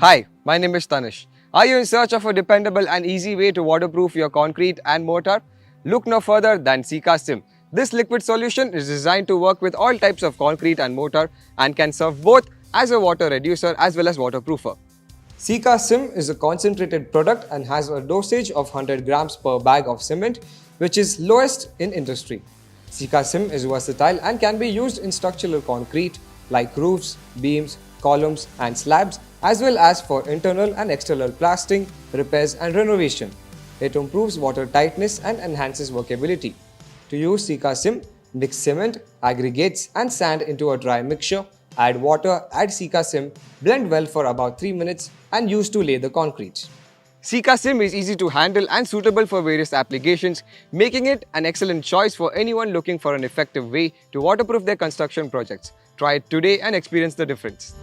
Hi, my name is Tanish. Are you in search of a dependable and easy way to waterproof your concrete and mortar? Look no further than SikaCim. This liquid solution is designed to work with all types of concrete and mortar and can serve both as a water reducer as well as waterproofer. SikaCim is a concentrated product and has a dosage of 100 grams per bag of cement, which is lowest in industry. SikaCim is versatile and can be used in structural concrete like roofs, beams, columns and slabs, as well as for internal and external plastering, repairs and renovation. It improves water tightness and enhances workability. To use SikaCim, mix cement, aggregates and sand into a dry mixture, add water, add SikaCim, blend well for about 3 minutes and use to lay the concrete. SikaCim is easy to handle and suitable for various applications, making it an excellent choice for anyone looking for an effective way to waterproof their construction projects. Try it today and experience the difference.